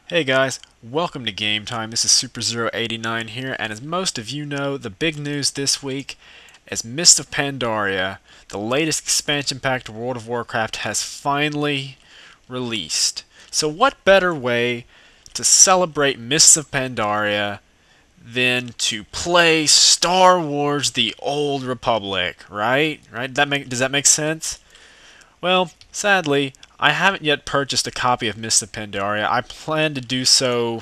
Hey guys, welcome to Game Time. This is Super089 here, and as most of you know, the big news this week is Mists of Pandaria, the latest expansion pack to World of Warcraft, has finally released. So what better way to celebrate Mists of Pandaria than to play Star Wars: The Old Republic, right? Right? Does that make sense? Well, sadly, I haven't yet purchased a copy of Mists of Pandaria. I plan to do so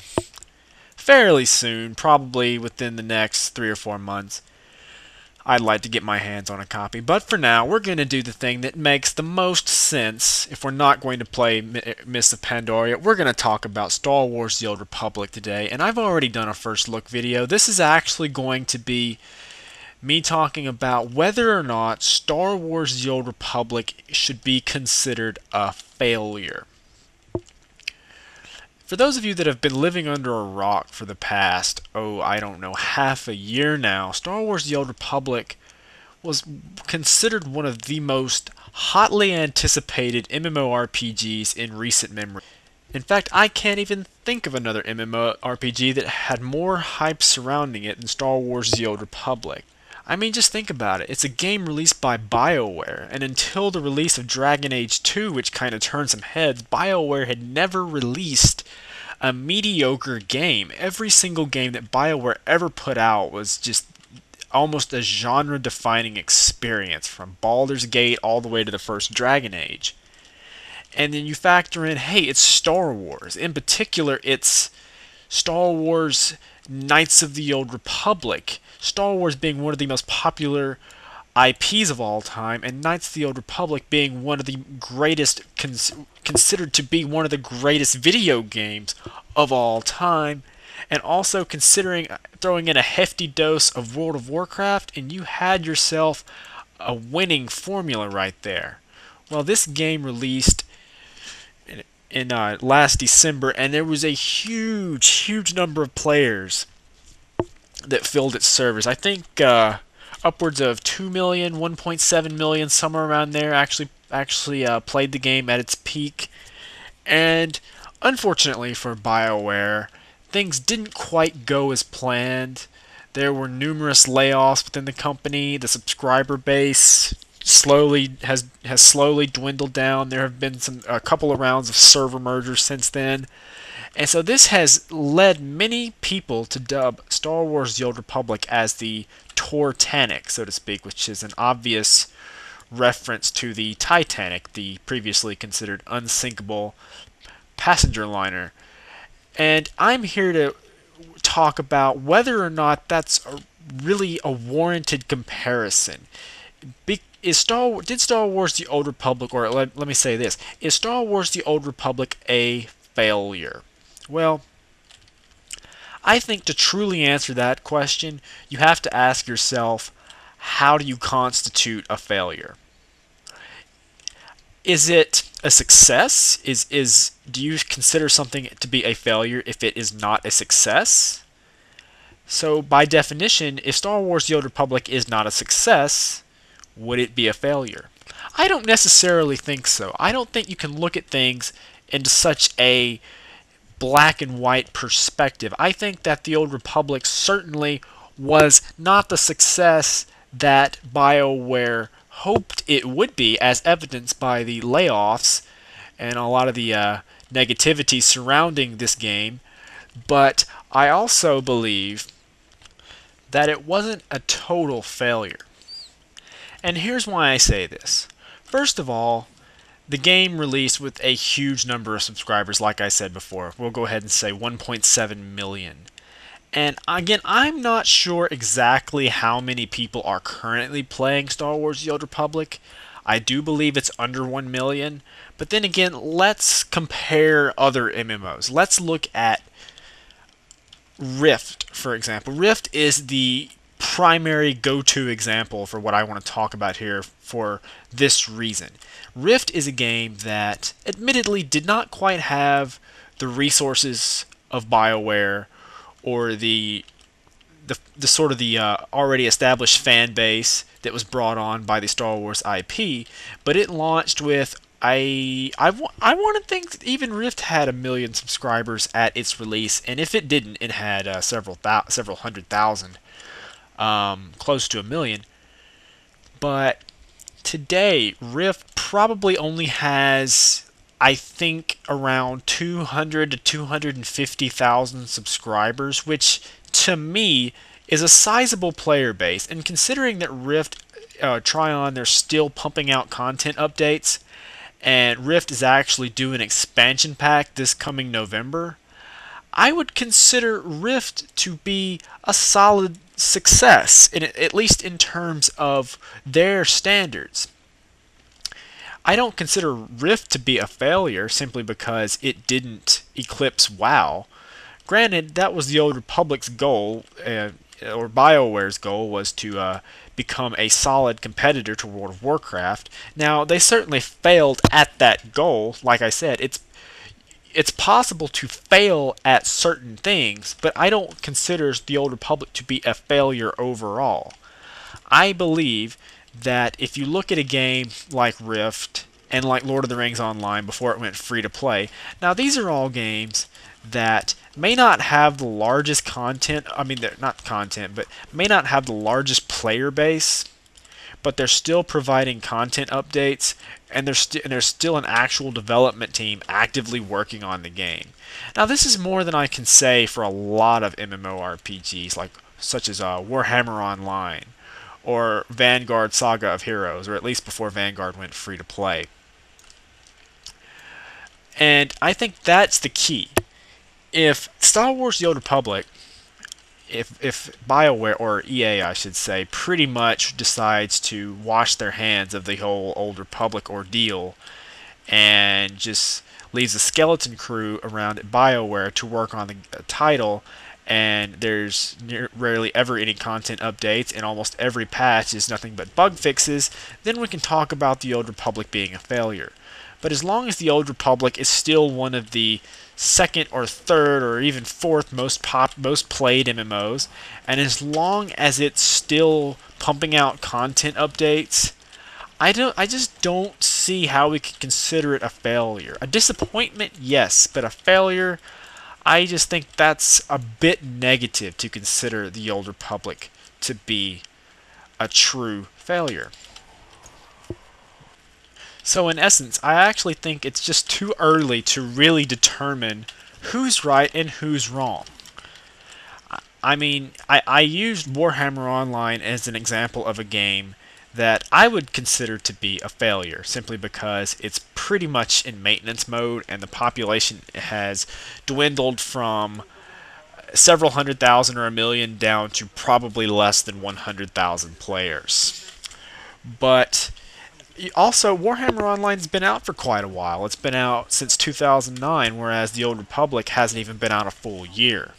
fairly soon, probably within the next 3 or 4 months. I'd like to get my hands on a copy, but for now, we're going to do the thing that makes the most sense if we're not going to play Mists of Pandaria. We're going to talk about Star Wars: The Old Republic today, and I've already done a first look video. This is actually going to be me talking about whether or not Star Wars: The Old Republic should be considered a failure. For those of you that have been living under a rock for the past, I don't know, half a year now, Star Wars: The Old Republic was considered one of the most hotly anticipated MMORPGs in recent memory. In fact, I can't even think of another MMORPG that had more hype surrounding it than Star Wars: The Old Republic. I mean, just think about it. It's a game released by BioWare, and until the release of Dragon Age 2, which kind of turned some heads, BioWare had never released a mediocre game. Every single game that BioWare ever put out was just almost a genre-defining experience, from Baldur's Gate all the way to the first Dragon Age. And then you factor in, hey, it's Star Wars. In particular, it's Star Wars Knights of the Old Republic. Star Wars being one of the most popular IPs of all time, and Knights of the Old Republic being one of the greatest, considered to be one of the greatest video games of all time, and also considering throwing in a hefty dose of World of Warcraft, and you had yourself a winning formula right there. Well, this game released in last December, and there was a huge number of players that filled its servers. I think upwards of 2 million, 1.7 million, somewhere around there actually played the game at its peak. And unfortunately for BioWare, things didn't quite go as planned. There were numerous layoffs within the company. The subscriber base has slowly dwindled down. There have been a couple of rounds of server mergers since then. And so this has led many people to dub Star Wars: The Old Republic as the TOR, so to speak, which is an obvious reference to the Titanic, the previously considered unsinkable passenger liner. And I'm here to talk about whether or not that's really a warranted comparison. Did Star Wars: The Old Republic, or let me say this, is Star Wars: The Old Republic a failure? Well, I think to truly answer that question, you have to ask yourself, how do you constitute a failure? Is it a success? Do you consider something to be a failure if it is not a success? So by definition, if Star Wars: The Old Republic is not a success, would it be a failure? I don't necessarily think so. I don't think you can look at things into such a black and white perspective. I think that the Old Republic certainly was not the success that BioWare hoped it would be, as evidenced by the layoffs and a lot of the negativity surrounding this game. But I also believe that it wasn't a total failure. And here's why I say this. First of all, the game released with a huge number of subscribers, like I said before. We'll go ahead and say 1.7 million. And again, I'm not sure exactly how many people are currently playing Star Wars: The Old Republic. I do believe it's under 1 million. But then again, let's compare other MMOs. Let's look at Rift, for example. Rift is the primary go-to example for what I want to talk about here for this reason. Rift is a game that admittedly did not quite have the resources of BioWare or the sort of the already established fan base that was brought on by the Star Wars IP, but it launched with I want to think that even Rift had 1 million subscribers at its release, and if it didn't, it had several hundred thousand, close to 1 million. But today, Rift probably only has, I think, around 200 to 250,000 subscribers, which to me is a sizable player base. And considering that Rift, Tryon, they're still pumping out content updates, and Rift is actually due an expansion pack this coming November, I would consider Rift to be a solid success, at least in terms of their standards. I don't consider Rift to be a failure simply because it didn't eclipse WoW. Granted, that was the Old Republic's goal, or BioWare's goal, was to become a solid competitor to World of Warcraft. Now, they certainly failed at that goal. Like I said, it's possible to fail at certain things, but I don't consider the Old Republic to be a failure overall. I believe that if you look at a game like Rift and like Lord of the Rings Online before it went free to play, now these are all games that may not have the largest content, I mean, they're not content, but may not have the largest player base, but they're still providing content updates, and there's still an actual development team actively working on the game. Now, this is more than I can say for a lot of MMORPGs, such as Warhammer Online or Vanguard Saga of Heroes, or at least before Vanguard went free to play. And I think that's the key. If Star Wars: The Old Republic, if BioWare, or EA I should say, pretty much decides to wash their hands of the whole Old Republic ordeal and just leaves a skeleton crew around at BioWare to work on the title, and there's rarely ever any content updates, and almost every patch is nothing but bug fixes, then we can talk about the Old Republic being a failure. But as long as the Old Republic is still one of the second or third or even fourth most played MMOs, and as long as it's still pumping out content updates, I just don't see how we could consider it a failure. A disappointment, yes, but a failure, I just think that's a bit negative to consider the Old Republic to be a true failure. So in essence, I actually think it's just too early to really determine who's right and who's wrong. I mean, I used Warhammer Online as an example of a game that I would consider to be a failure, simply because it's pretty much in maintenance mode and the population has dwindled from several hundred thousand or 1 million down to probably less than 100,000 players. But also, Warhammer Online's been out for quite a while. It's been out since 2009, whereas the Old Republic hasn't even been out a full year.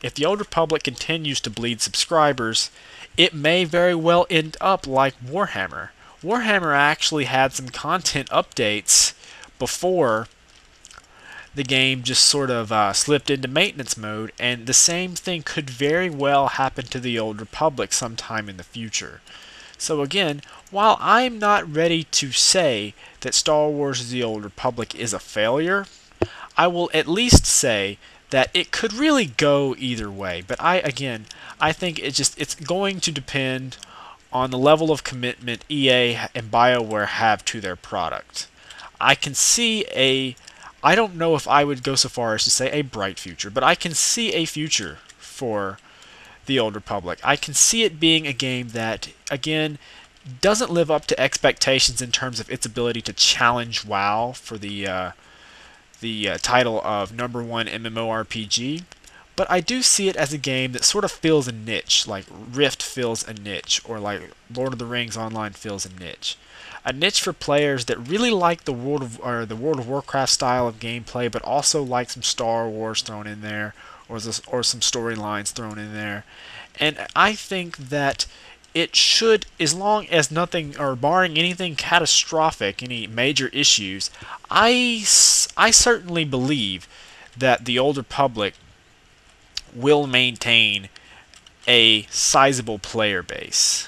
If the Old Republic continues to bleed subscribers, it may very well end up like Warhammer. Warhammer actually had some content updates before the game just sort of slipped into maintenance mode, and the same thing could very well happen to the Old Republic sometime in the future. So again, while I'm not ready to say that Star Wars: The Old Republic is a failure, I will at least say that it could really go either way. But I think it's going to depend on the level of commitment EA and BioWare have to their product. I can see I don't know if I would go so far as to say a bright future, but I can see a future for the Old Republic. I can see it being a game that, again, doesn't live up to expectations in terms of its ability to challenge WoW for the title of #1 MMORPG, but I do see it as a game that sort of fills a niche, like Rift fills a niche, or like Lord of the Rings Online fills a niche. A niche for players that really like the World of Warcraft style of gameplay, but also like some Star Wars thrown in there, or some storylines thrown in there. And I think that it should, as long as nothing, or barring anything catastrophic, any major issues, I certainly believe that the Old Republic will maintain a sizable player base.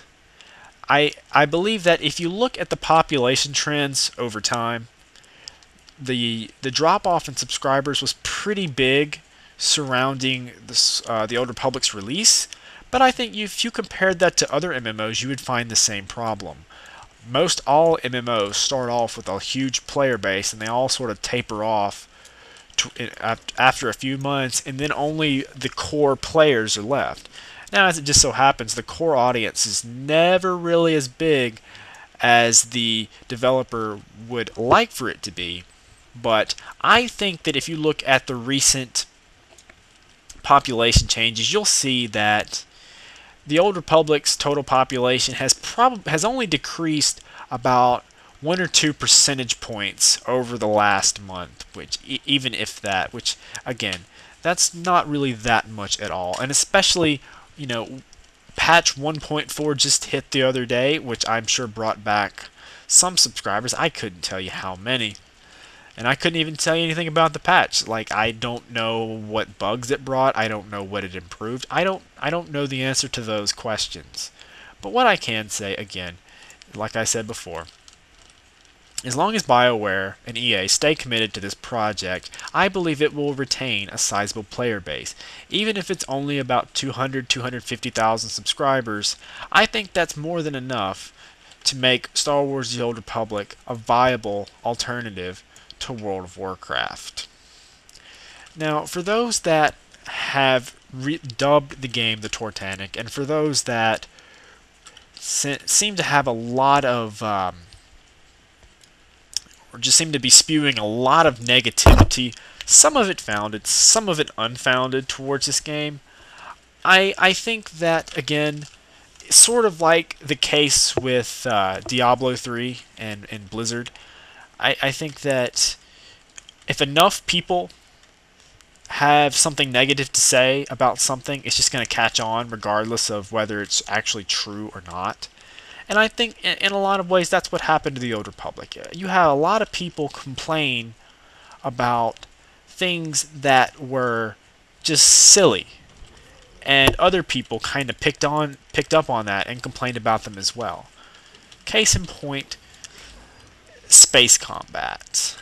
I believe that if you look at the population trends over time, the drop off in subscribers was pretty big surrounding the Old Republic's release, but I think if you compared that to other MMOs, you would find the same problem. Most all MMOs start off with a huge player base, and they all sort of taper off after a few months, and then only the core players are left. Now, as it just so happens, the core audience is never really as big as the developer would like for it to be, but I think that if you look at the recent population changes, you'll see that the Old Republic's total population has only decreased about 1 or 2 percentage points over the last month, which even if that, which again, that's not really that much at all. And especially, patch 1.4 just hit the other day, which I'm sure brought back some subscribers. I couldn't tell you how many. And I couldn't even tell you anything about the patch. Like, I don't know what bugs it brought. I don't know what it improved. I don't know the answer to those questions. But what I can say, again, like I said before, as long as BioWare and EA stay committed to this project, I believe it will retain a sizable player base. Even if it's only about 250,000 subscribers, I think that's more than enough to make Star Wars The Old Republic a viable alternative to World of Warcraft. Now, for those that have dubbed the game the Tortanic, and for those that seem to have a lot of, or just seem to be spewing a lot of negativity, some of it founded, some of it unfounded towards this game, I think that, again, sort of like the case with Diablo 3 and Blizzard, I think that if enough people have something negative to say about something, it's just going to catch on regardless of whether it's actually true or not. And I think in a lot of ways that's what happened to the Old Republic. You had a lot of people complain about things that were just silly, and other people kind of picked up on that and complained about them as well. Case in point, space combat.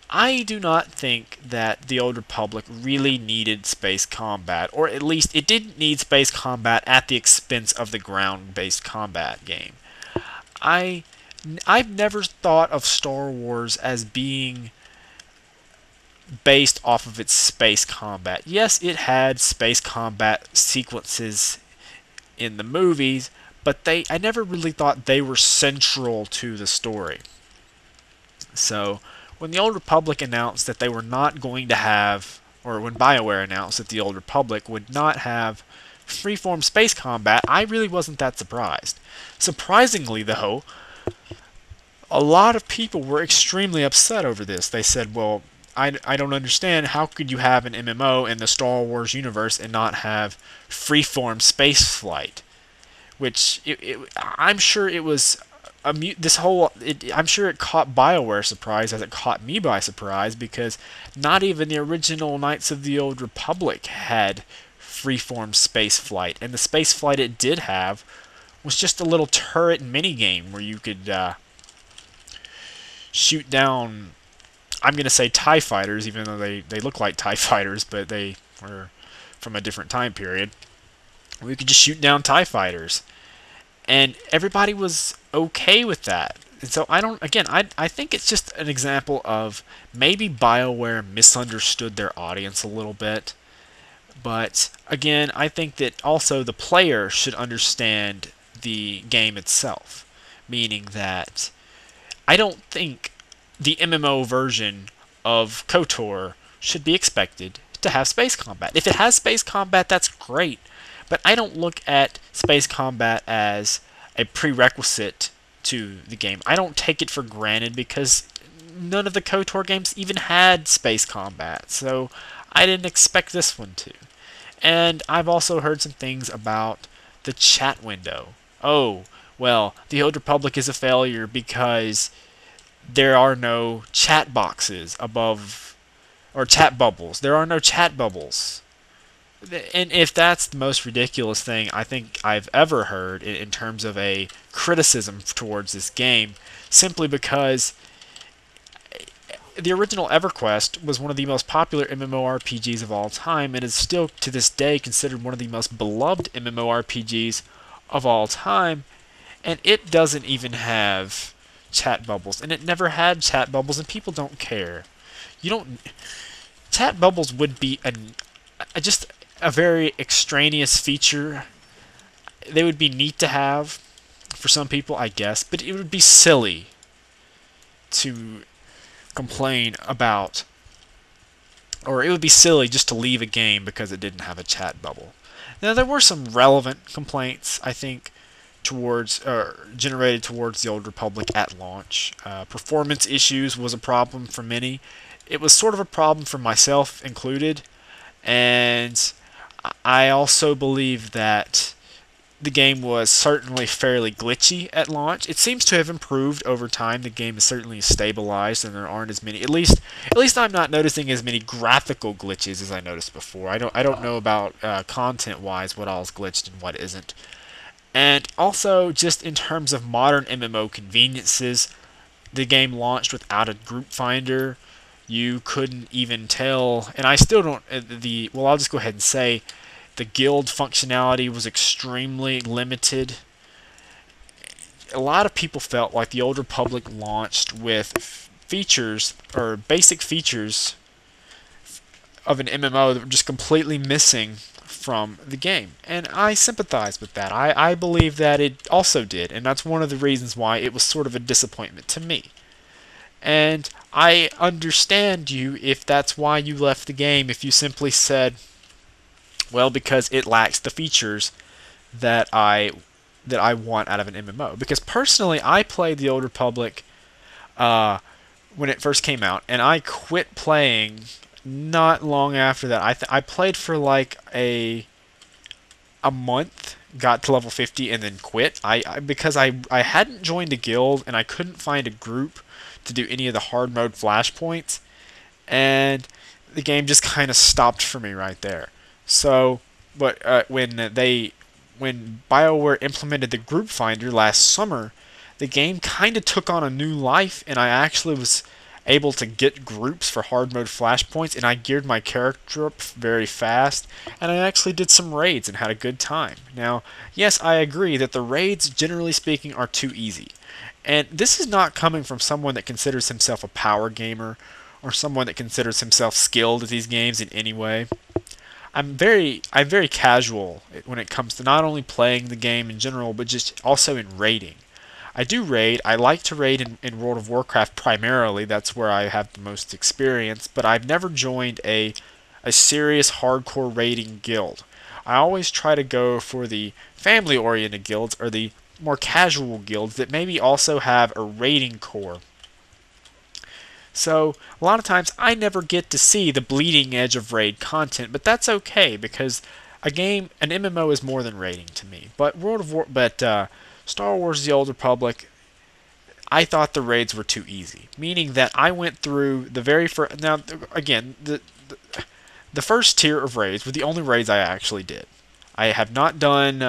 I do not think that the Old Republic really needed space combat, or at least it didn't need space combat at the expense of the ground-based combat game. I've never thought of Star Wars as being based off of its space combat. Yes, it had space combat sequences in the movies, but I never really thought they were central to the story. So, when the Old Republic announced that they were not going to have, or when BioWare announced that the Old Republic would not have freeform space combat, I really wasn't that surprised. Surprisingly, though, a lot of people were extremely upset over this. They said, well, I don't understand, how could you have an MMO in the Star Wars universe and not have freeform space flight? Which, I'm sure it was I'm sure it caught BioWare surprise as it caught me by surprise, because not even the original Knights of the Old Republic had freeform space flight, and the space flight it did have was just a little turret minigame where you could shoot down, I'm going to say TIE fighters, even though they look like TIE fighters, but they were from a different time period. We could just shoot down TIE fighters. And everybody was okay with that. And so I think it's just an example of maybe BioWare misunderstood their audience a little bit. But again, I think that also the player should understand the game itself. Meaning that I don't think the MMO version of KOTOR should be expected to have space combat. If it has space combat, that's great. But I don't look at space combat as a prerequisite to the game. I don't take it for granted because none of the KOTOR games even had space combat, so I didn't expect this one to. And I've also heard some things about the chat window. Oh, well, the Old Republic is a failure because there are no chat boxes above, or chat bubbles. There are no chat bubbles. And if that's the most ridiculous thing I think I've ever heard in terms of a criticism towards this game, simply because the original EverQuest was one of the most popular MMORPGs of all time, and is still to this day considered one of the most beloved MMORPGs of all time. And it doesn't even have chat bubbles, and it never had chat bubbles, and people don't care. You don't. Chat bubbles would be just a very extraneous feature. They would be neat to have for some people, I guess, but it would be silly to complain about, or it would be silly just to leave a game because it didn't have a chat bubble. Now, there were some relevant complaints, I think, generated towards the Old Republic at launch. Performance issues was a problem for many. It was sort of a problem for myself included, and I also believe that the game was certainly fairly glitchy at launch. It seems to have improved over time. The game is certainly stabilized, and there aren't as many. At least I'm not noticing as many graphical glitches as I noticed before. I don't know about content-wise what all is glitched and what isn't. And also, just in terms of modern MMO conveniences, the game launched without a group finder. You couldn't even tell, and I still don't. Well, I'll just go ahead and say the guild functionality was extremely limited. A lot of people felt like the Old Republic launched with features, or basic features, of an MMO that were just completely missing from the game. And I sympathize with that. I believe that it also did, and that's one of the reasons why it was sort of a disappointment to me. And I understand you if that's why you left the game, if you simply said, well, because it lacks the features that I want out of an MMO. Because personally, I played the Old Republic when it first came out, and I quit playing not long after that. I played for like a month, got to level 50, and then quit. Because I hadn't joined a guild, and I couldn't find a group to do any of the hard mode flashpoints, and the game just kind of stopped for me right there. So, but when BioWare implemented the group finder last summer, the game kind of took on a new life, and I actually was able to get groups for hard mode flashpoints, and I geared my character up very fast, and I actually did some raids and had a good time. Now, yes, I agree that the raids, generally speaking, are too easy. And this is not coming from someone that considers himself a power gamer, or someone that considers himself skilled at these games in any way. I'm very casual when it comes to not only playing the game in general, but just also in raiding. I do raid. I like to raid in World of Warcraft primarily. That's where I have the most experience. But I've never joined a serious hardcore raiding guild. I always try to go for the family-oriented guilds, or the more casual guilds that maybe also have a raiding core. So, a lot of times I never get to see the bleeding edge of raid content, but that's okay because an MMO is more than raiding to me. But Star Wars: The Old Republic, I thought the raids were too easy, meaning that I went through the very first. Now, again, the first tier of raids were the only raids I actually did. I have not done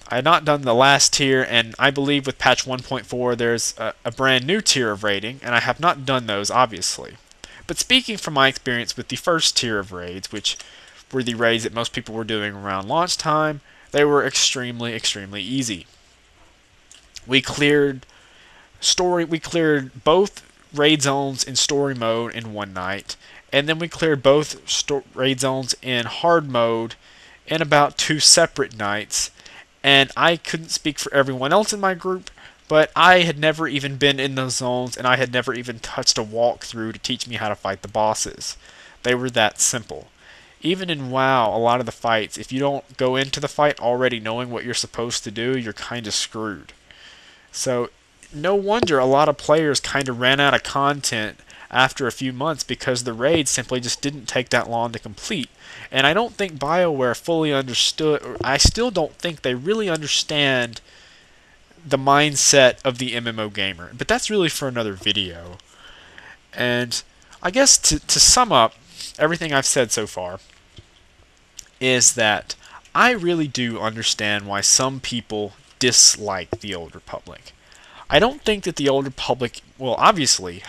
I had not done the last tier, and I believe with patch 1.4 there's a brand new tier of raiding, and I have not done those, obviously. But speaking from my experience with the first tier of raids, which were the raids that most people were doing around launch time, they were extremely, extremely easy. We cleared both raid zones in story mode in one night, and then we cleared both raid zones in hard mode in about 2 separate nights. And I couldn't speak for everyone else in my group, but I had never even been in those zones, and I had never even touched a walkthrough to teach me how to fight the bosses. They were that simple. Even in WoW, a lot of the fights, if you don't go into the fight already knowing what you're supposed to do, you're kind of screwed. So, no wonder a lot of players kind of ran out of content after a few months because the raids simply just didn't take that long to complete. And I don't think BioWare fully understood, or I still don't think they really understand the mindset of the MMO gamer. But that's really for another video. And I guess to sum up everything I've said so far is that I really do understand why some people dislike the Old Republic. I don't think that the Old Republic well, obviously,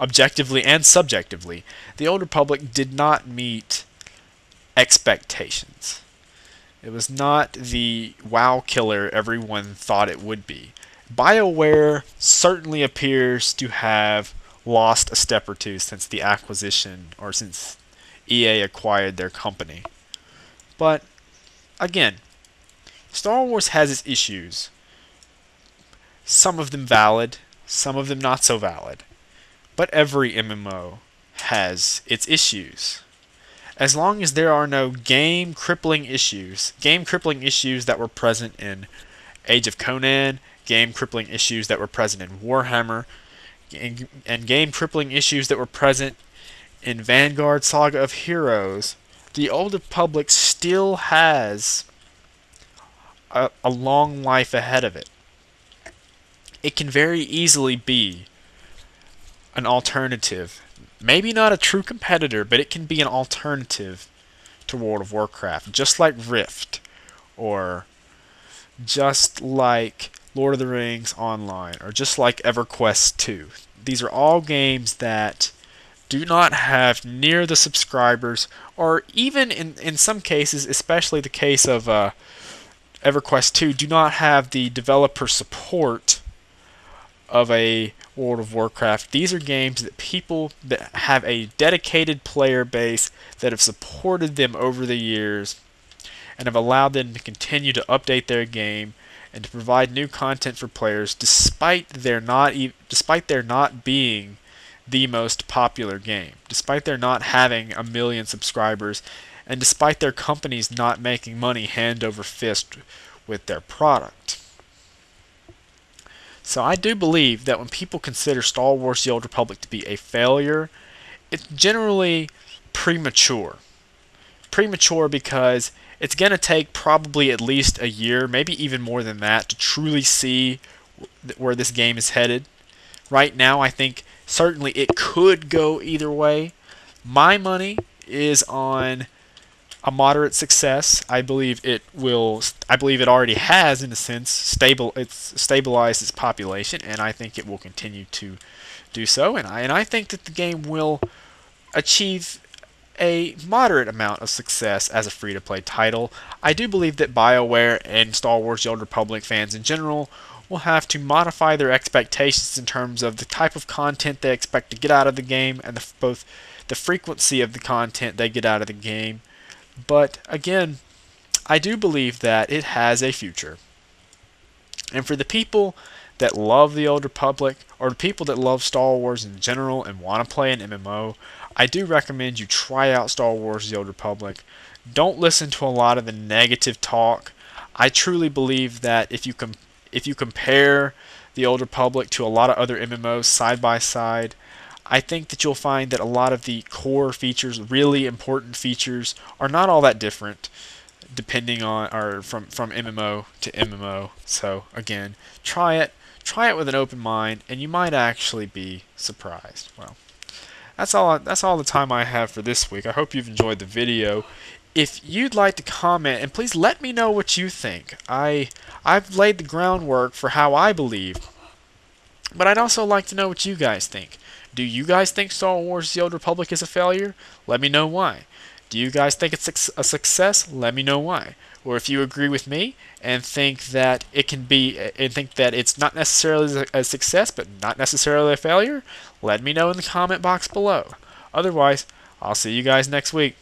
objectively and subjectively, the Old Republic did not meet expectations. It was not the WoW killer everyone thought it would be. BioWare certainly appears to have lost a step or two since the acquisition, or since EA acquired their company. But again, Star Wars has its issues. Some of them valid, some of them not so valid. But every MMO has its issues. As long as there are no game crippling issues that were present in Age of Conan, game crippling issues that were present in Warhammer, and game crippling issues that were present in Vanguard Saga of Heroes, the Old Republic still has a long life ahead of it. It can very easily be an alternative. Maybe not a true competitor, but it can be an alternative to World of Warcraft. Just like Rift, or just like Lord of the Rings Online, or just like EverQuest 2. These are all games that do not have near the subscribers, or even in some cases, especially the case of EverQuest 2, do not have the developer support of a World of Warcraft. These are games that people that have a dedicated player base that have supported them over the years and have allowed them to continue to update their game and to provide new content for players despite their not being the most popular game, despite their not having a million subscribers, and despite their companies not making money hand over fist with their product. So I do believe that when people consider Star Wars The Old Republic to be a failure, it's generally premature. Premature because it's going to take probably at least a year, maybe even more than that, to truly see where this game is headed. Right now, I think certainly it could go either way. My money is on a moderate success. I believe it will. I believe it already has, in a sense, stabilized its population, and I think it will continue to do so. And I think that the game will achieve a moderate amount of success as a free-to-play title. I do believe that BioWare and Star Wars: The Old Republic fans in general will have to modify their expectations in terms of the type of content they expect to get out of the game, and both the frequency of the content they get out of the game. But again, I do believe that it has a future. And for the people that love the Old Republic, or the people that love Star Wars in general and want to play an MMO, I do recommend you try out Star Wars: The Old Republic. Don't listen to a lot of the negative talk. I truly believe that if you compare the Old Republic to a lot of other MMOs side by side, I think that you'll find that a lot of the core features, really important features, are not all that different depending on, or from MMO to MMO. So again, try it with an open mind, and you might actually be surprised. Well, that's all the time I have for this week. I hope you've enjoyed the video. If you'd like to comment, and please let me know what you think. I've laid the groundwork for how I believe, but I'd also like to know what you guys think. Do you guys think Star Wars: The Old Republic is a failure? Let me know why. Do you guys think it's a success? Let me know why. Or if you agree with me and think that it's not necessarily a success but not necessarily a failure, let me know in the comment box below. Otherwise, I'll see you guys next week.